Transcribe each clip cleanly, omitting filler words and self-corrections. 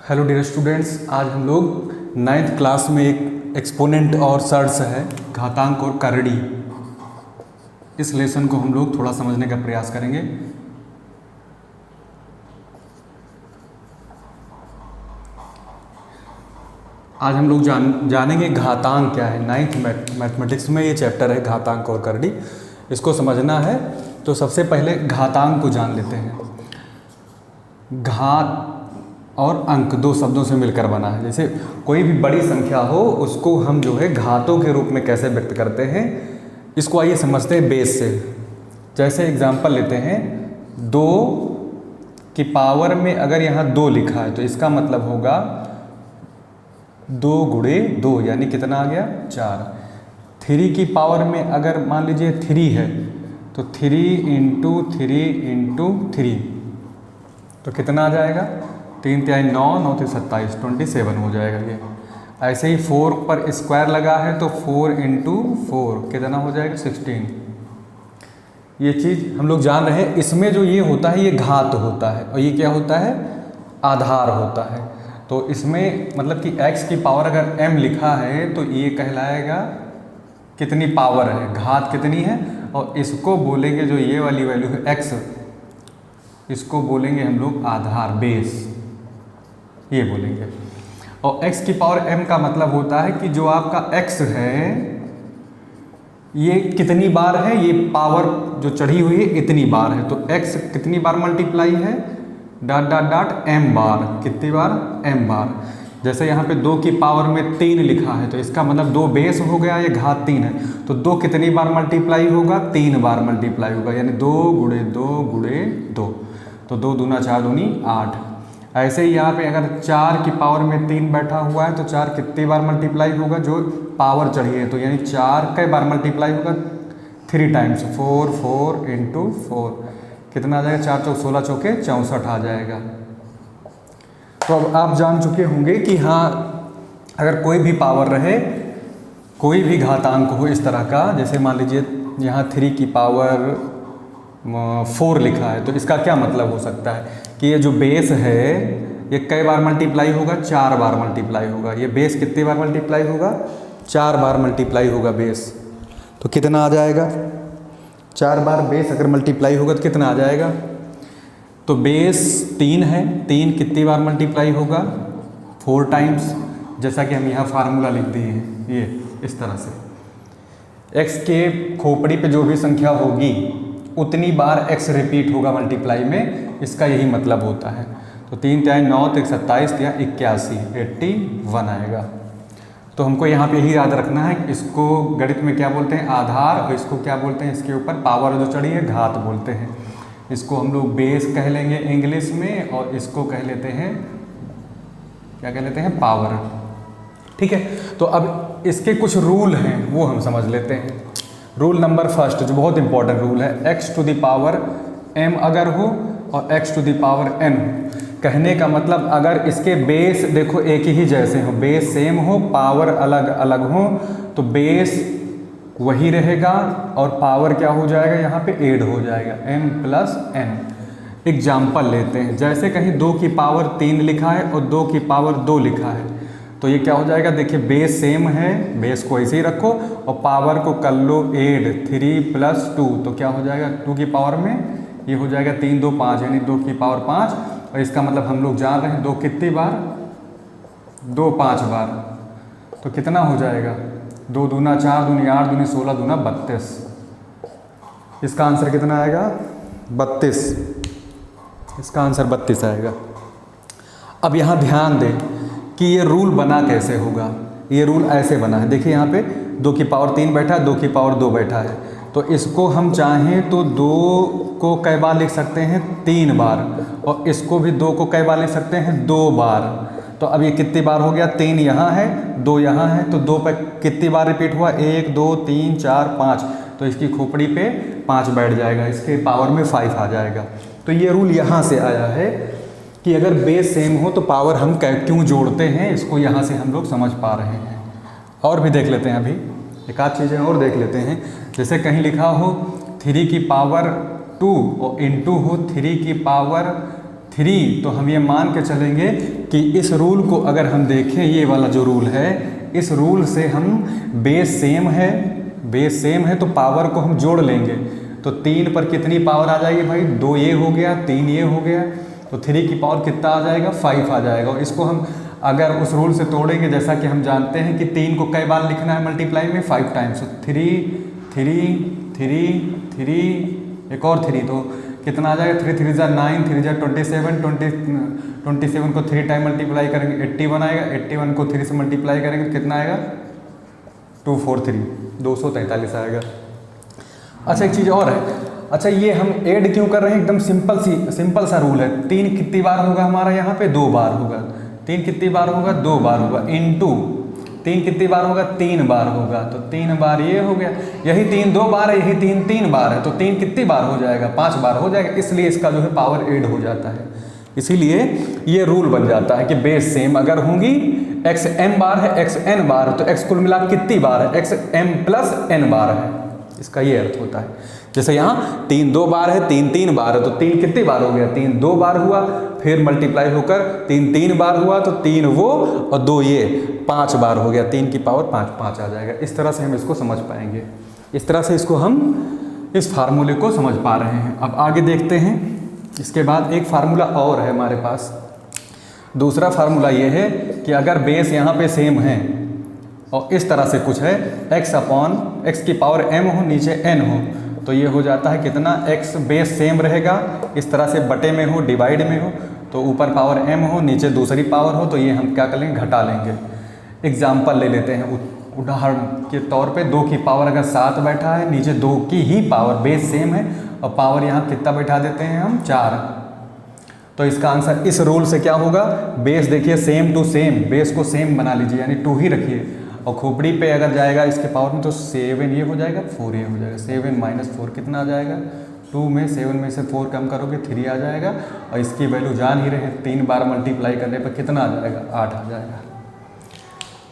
Hello dear students, आज हम लोग 9th क्लास में एक एक्सपोनेंट और सर्ड्स है घातांक और करड़ी। इस लेसन को हम लोग थोड़ा समझने का प्रयास करेंगे। आज हम लोग जानेंगे घातांक क्या है। 9th मैथमेटिक्स में ये चैप्टर है घातांक और करड़ी। इसको समझना है तो सबसे पहले घातांक को जान लेते हैं। घात और अंक दो शब्दों से मिलकर बना है। जैसे कोई भी बड़ी संख्या हो उसको हम जो है घातों के रूप में कैसे व्यक्त करते हैं, इसको आइए समझते हैं बेस से। जैसे एग्जांपल लेते हैं, 2 की पावर में अगर यहाँ 2 लिखा है तो इसका मतलब होगा 2 गुणे 2 यानी कितना आ गया 4। 3 की पावर में अगर मान लीजिए 3 है तो 3 × 3 × 3 तो कितना आ जाएगा 3 × 9 9 × 27 27 हो जाएगा ये। ऐसे ही 4 पर स्क्वायर लगा है तो 4 × 4 कितना हो जाएगा 16। ये चीज़ हम लोग जान रहे हैं। इसमें जो ये होता है ये घात होता है और ये क्या होता है आधार होता है। तो इसमें मतलब कि x की पावर अगर m लिखा है तो ये कहलाएगा कितनी पावर है, घात कितनी है। और इसको बोलेंगे जो ये वाली वैल्यू है x, इसको बोलेंगे हम लोग आधार बेस, ये बोलेंगे। और x की पावर m का मतलब होता है कि जो आपका x है ये कितनी बार है, ये पावर जो चढ़ी हुई है इतनी बार है। तो x कितनी बार मल्टीप्लाई है डॉट डॉट डॉट m बार, कितनी बार m बार। जैसे यहाँ पे 2 की पावर में 3 लिखा है तो इसका मतलब 2 बेस हो गया, ये घात 3 है तो 2 कितनी बार मल्टीप्लाई होगा 3 बार मल्टीप्लाई होगा, यानी 2 × 2 × 2 तो 2 दूना 4 दूनी 8। ऐसे ही यहाँ पे अगर 4 की पावर में 3 बैठा हुआ है तो 4 कितनी बार मल्टीप्लाई होगा, जो पावर चढ़ी है तो यानी 4 कई बार मल्टीप्लाई होगा 3 टाइम्स 4 4 × 4 कितना आ जाएगा 4 × 4 16 चौके 64 आ जाएगा। तो अब आप जान चुके होंगे कि हाँ अगर कोई भी पावर रहे, कोई भी घातांक हो इस तरह का, जैसे मान लीजिए यहाँ 3 की पावर 4 लिखा है तो इसका क्या मतलब हो सकता है कि ये जो बेस है ये कई बार मल्टीप्लाई होगा 4 बार मल्टीप्लाई होगा। ये बेस कितनी बार मल्टीप्लाई होगा 4 बार मल्टीप्लाई होगा बेस। तो कितना आ जाएगा 4 बार बेस अगर मल्टीप्लाई होगा तो कितना आ जाएगा। तो बेस 3 है, 3 कितनी बार मल्टीप्लाई होगा 4 टाइम्स, जैसा कि हम यहाँ फार्मूला लिख दिए हैं ये इस तरह से। x के खोपड़ी पे जो भी संख्या होगी उतनी बार x रिपीट होगा मल्टीप्लाई में, इसका यही मतलब होता है। तो 3 × 9 = 27 × 81 81 आएगा। तो हमको यहाँ पे यही याद रखना है, इसको गणित में क्या बोलते हैं आधार, और इसको क्या बोलते हैं इसके ऊपर पावर जो चढ़ी है घात बोलते हैं। इसको हम लोग बेस कह लेंगे इंग्लिश में और इसको कह लेते हैं क्या कह लेते हैं पावर। ठीक है, तो अब इसके कुछ रूल हैं वो हम समझ लेते हैं। रूल नंबर फर्स्ट जो बहुत इंपॉर्टेंट रूल है, x⁴ m अगर हो और x⁴ n, कहने का मतलब अगर इसके बेस देखो एक ही जैसे हो, बेस सेम हो, पावर अलग अलग हो तो बेस वही रहेगा और पावर क्या हो जाएगा यहाँ पे ऐड हो जाएगा m + n। एग्जाम्पल लेते हैं, जैसे कहीं 2 की पावर 3 लिखा है और 2 की पावर 2 लिखा है तो ये क्या हो जाएगा, देखिए बेस सेम है, बेस को ऐसे ही रखो और पावर को कर लो ऐड 3 + 2 तो क्या हो जाएगा 2 की पावर में ये हो जाएगा 3 2 5 यानी 2 की पावर 5। और इसका मतलब हम लोग जान रहे हैं 2 कितनी बार 2 5 बार तो कितना हो जाएगा 2 दूना 4 दूनी 8 दूनी 16 दूना 32। इसका आंसर कितना आएगा 32, इसका आंसर 32 आएगा। अब यहाँ ध्यान दें कि ये रूल बना कैसे होगा। ये रूल ऐसे बना है, देखिए यहाँ पे 2 की पावर 3 बैठा है, 2 की पावर 2 बैठा है तो इसको हम चाहें तो 2 को कई बार लिख सकते हैं 3 बार और इसको भी 2 को कई बार लिख सकते हैं 2 बार। तो अब ये कितनी बार हो गया 3 यहाँ है 2 यहाँ है तो 2 पर कितनी बार रिपीट हुआ 1 2 3 4 5 तो इसकी खोपड़ी पे 5 बैठ जाएगा, इसके पावर में 5 आ जाएगा। तो ये रूल यहाँ से आया है कि अगर बेस सेम हो तो पावर हम क्यों जोड़ते हैं, इसको यहाँ से हम लोग समझ पा रहे हैं। और भी देख लेते हैं, अभी एक आध चीज़ें और देख लेते हैं। जैसे कहीं लिखा हो 3 की पावर 2 और इंटू हो 3 की पावर 3, तो हम ये मान के चलेंगे कि इस रूल को अगर हम देखें, ये वाला जो रूल है, इस रूल से हम बेस सेम है तो पावर को हम जोड़ लेंगे। तो 3 पर कितनी पावर आ जाएगी भाई, 2 ये हो गया, 3 ये हो गया, तो 3 की पावर कितना आ जाएगा, 5 आ जाएगा। और इसको हम अगर उस रूल से तोड़ेंगे, जैसा कि हम जानते हैं कि 3 को कई बार लिखना है मल्टीप्लाई में, 5 टाइम्स। तो 3 एक और 3, तो कितना आ जाएगा, 3 3 9, 3 27, 27 को 3 टाइम मल्टीप्लाई करेंगे 81 आएगा, 81 को 3 से मल्टीप्लाई करेंगे तो कितना आएगा, 243, 243 आएगा। अच्छा एक चीज़ और है, अच्छा ये हम ऐड क्यों कर रहे हैं, एकदम सिंपल सा रूल है। 3 कितनी बार होगा हमारा यहाँ पे, 2 बार होगा। 3 कितनी बार होगा, 2 बार होगा, इनटू 3 कितनी बार होगा, 3 बार होगा, तो 3 बार ये हो गया। यही 3 2 बार है, यही 3 बार है, तो 3 कितनी बार हो जाएगा, 5 बार हो जाएगा। इसलिए इसका जो है पावर ऐड हो जाता है। इसीलिए ये रूल बन जाता है कि बेस सेम अगर होंगी, x m बार है, x n बार है, तो x कुल मिला कितनी बार है, x m प्लस n बार है। इसका ये अर्थ होता है। जैसे यहाँ 3 2 बार है, 3 3 बार है, तो 3 कितनी बार हो गया, 3 2 बार हुआ, फिर मल्टीप्लाई होकर 3 3 बार हुआ, तो 3 वो और 2 ये 5 बार हो गया। 3 की पावर 5 आ जाएगा। इस तरह से हम इसको समझ पाएंगे। इस तरह से इसको हम इस फार्मूले को समझ पा रहे हैं। अब आगे देखते हैं। इसके बाद एक फार्मूला और है हमारे पास। दूसरा फार्मूला ये है कि अगर बेस यहाँ पे सेम है और इस तरह से कुछ है, x की पावर m हो, नीचे n हो, तो ये हो जाता है कितना, x बेस सेम रहेगा, इस तरह से बटे में हो, डिवाइड में हो, तो ऊपर पावर m हो, नीचे दूसरी पावर हो, तो ये हम क्या कर लेंगे, घटा लेंगे। एग्जाम्पल ले लेते हैं उदाहरण के तौर पे। 2 की पावर अगर 7 बैठा है, नीचे 2 की ही पावर, बेस सेम है और पावर यहाँ कितना बैठा देते हैं हम, 4। तो इसका आंसर इस रूल से क्या होगा, बेस देखिए सेम टू सेम, बेस को सेम बना लीजिए, यानी 2 ही रखिए, और खोपड़ी पे अगर जाएगा इसके पावर में तो 7 ये हो जाएगा, 4 ये हो जाएगा। 7 - 4 कितना आ जाएगा, 2 में 7 में से 4 कम करोगे 3 आ जाएगा, और इसकी वैल्यू जान ही रहे हैं, 3 बार मल्टीप्लाई करने पर कितना आ जाएगा, 8 आ जाएगा।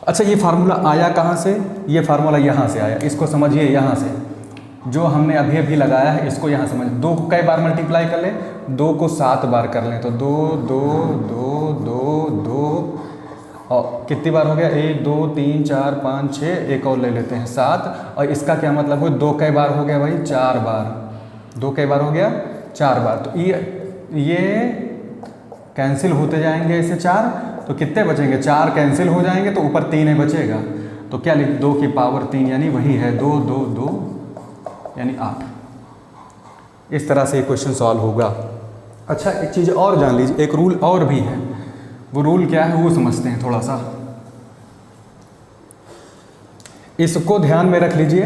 अच्छा ये फार्मूला आया कहाँ से, ये फार्मूला यहाँ से आया, इसको समझिए। यहाँ से जो हमने अभी अभी लगाया है इसको यहाँ समझ, 2 को कई बार मल्टीप्लाई कर लें, 2 को 7 बार कर लें, तो 2 2 2 2 2 और कितनी बार हो गया, 1 2 3 4 5 6, एक और ले लेते हैं 7। और इसका क्या मतलब हो, 2 कई बार हो गया भाई, 4 बार, 2 कई बार हो गया, 4 बार। तो ये कैंसिल होते जाएंगे ऐसे 4, तो कितने बचेंगे, 4 कैंसिल हो जाएंगे, तो ऊपर 3 है बचेगा, तो क्या लिख, 2 की पावर 3, यानी वही है 2 2 2 यानी 8। इस तरह से ये क्वेश्चन सॉल्व होगा। अच्छा एक चीज़ और जान लीजिए, एक रूल और भी है। वो रूल क्या है वो समझते हैं थोड़ा सा। इसको ध्यान में रख लीजिए,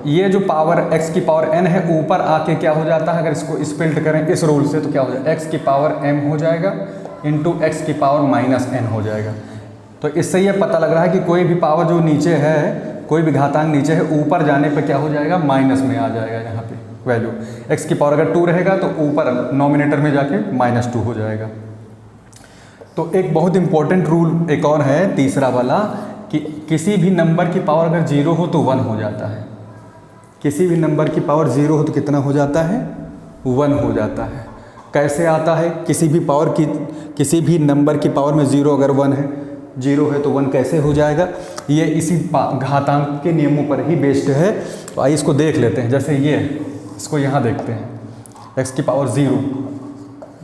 ये जो पावर x की पावर n है ऊपर आके क्या हो जाता है, अगर इसको स्प्लिट करें इस रूल से तो क्या हो जाएगा, x की पावर m हो जाएगा इंटू x की पावर -n हो जाएगा। तो इससे ये पता लग रहा है कि कोई भी पावर जो नीचे है, कोई भी घातांक नीचे है, ऊपर जाने पे क्या हो जाएगा, माइनस में आ जाएगा। यहाँ पे वैल्यू x की पावर अगर 2 रहेगा तो ऊपर नॉमिनेटर में जाके -2 हो जाएगा। तो एक बहुत इंपॉर्टेंट रूल एक और है, तीसरा वाला, कि किसी भी नंबर की पावर अगर 0 हो तो 1 हो जाता है। किसी भी नंबर की पावर 0 हो तो कितना हो जाता है, 1 हो जाता है। कैसे आता है, किसी भी नंबर की पावर में 0 अगर 1 है, 0 है तो 1 कैसे हो जाएगा, ये इसी घातांक के नियमों पर ही बेस्ड है। तो आइए इसको देख लेते हैं। जैसे ये, इसको यहाँ देखते हैं, x की पावर 0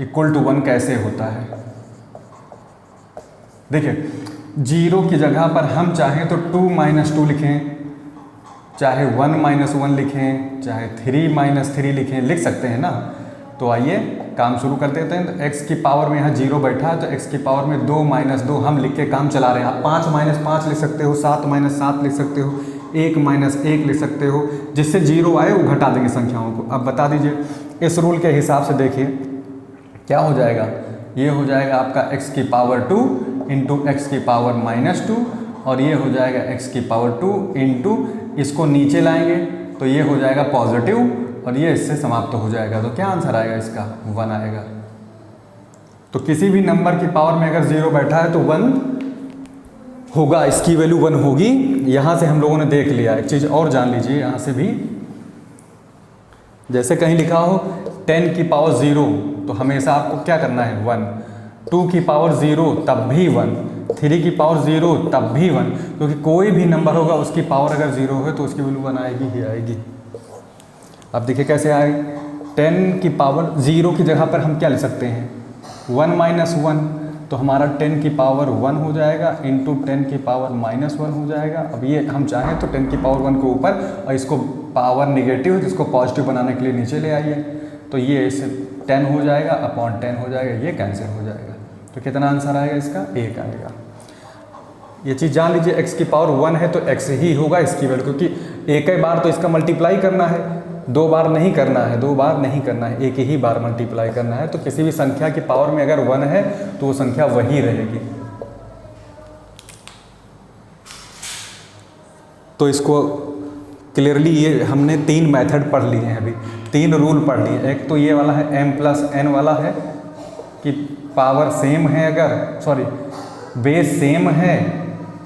इक्वल टू 1 कैसे होता है। देखिए 0 की जगह पर हम चाहें तो 2 - 2 लिखें, चाहे 1 - 1 लिखें, चाहे 3 - 3 लिखें, लिख सकते हैं ना। तो आइए काम शुरू कर देते हैं। तो x की पावर में यहाँ 0 बैठा है, तो x की पावर में 2 - 2 हम लिख के काम चला रहे हैं। आप 5 - 5 लिख सकते हो, 7 - 7 लिख सकते हो, 1 - 1 लिख सकते हो, जिससे 0 आए वो घटा देंगे संख्याओं को। अब बता दीजिए, इस रूल के हिसाब से देखिए क्या हो जाएगा, ये हो जाएगा आपका x की पावर 2 इंटू x की पावर -2, और ये हो जाएगा x की पावर 2 इंटू, इसको नीचे लाएंगे तो ये हो जाएगा पॉजिटिव, और ये इससे समाप्त हो जाएगा। तो क्या आंसर आएगा इसका, 1 आएगा। तो किसी भी नंबर की पावर में अगर 0 बैठा है तो 1 होगा, इसकी वैल्यू 1 होगी। यहाँ से हम लोगों ने देख लिया। एक चीज़ और जान लीजिए यहाँ से भी, जैसे कहीं लिखा हो 10 की पावर 0 तो हमेशा आपको क्या करना है 1, 2 की पावर 0 तब भी 1, 3 की पावर 0 तब भी 1, क्योंकि कोई भी नंबर होगा उसकी पावर अगर 0 है तो उसकी वैल्यू 1 आएगी ही आएगी। अब देखिए कैसे आएगी, 10 की पावर 0 की जगह पर हम क्या ले सकते हैं 1 माइनस 1, तो हमारा 10 की पावर 1 हो जाएगा इंटू 10 की पावर माइनस 1 हो जाएगा। अब ये हम चाहें तो 10 की पावर 1 को ऊपर और इसको पावर नेगेटिव जिसको पॉजिटिव बनाने के लिए नीचे ले आइए, तो ये इसे 10 हो जाएगा अपॉन 10 हो जाएगा, ये कैंसिल हो जाएगा। तो कितना आंसर आएगा इसका 1 आएगा। ये चीज़ जान लीजिए, x की पावर 1 है तो x ही होगा इसकी वैल्यू, क्योंकि एक ही बार तो इसका मल्टीप्लाई करना है, 2 बार नहीं करना है, 2 बार नहीं करना है, एक ही बार मल्टीप्लाई करना है। तो किसी भी संख्या की पावर में अगर 1 है तो वो संख्या वही रहेगी। तो इसको क्लियरली ये हमने 3 मेथड पढ़ लिए हैं, अभी 3 रूल पढ़ लिए। एक तो ये वाला है m+n वाला है कि पावर सेम है, बेस सेम है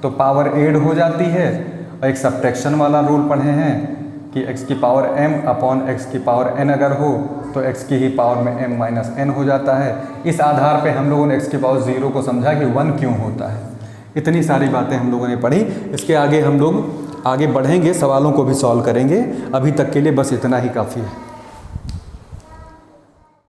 तो पावर ऐड हो जाती है। और एक सब्ट्रैक्शन वाला रूल पढ़े हैं कि x की पावर m अपॉन x की पावर n अगर हो तो x की ही पावर में m माइनस n हो जाता है। इस आधार पे हम लोगों ने x की पावर 0 को समझा कि 1 क्यों होता है। इतनी सारी बातें हम लोगों ने पढ़ी। इसके आगे हम लोग आगे बढ़ेंगे, सवालों को भी सॉल्व करेंगे। अभी तक के लिए बस इतना ही काफ़ी है।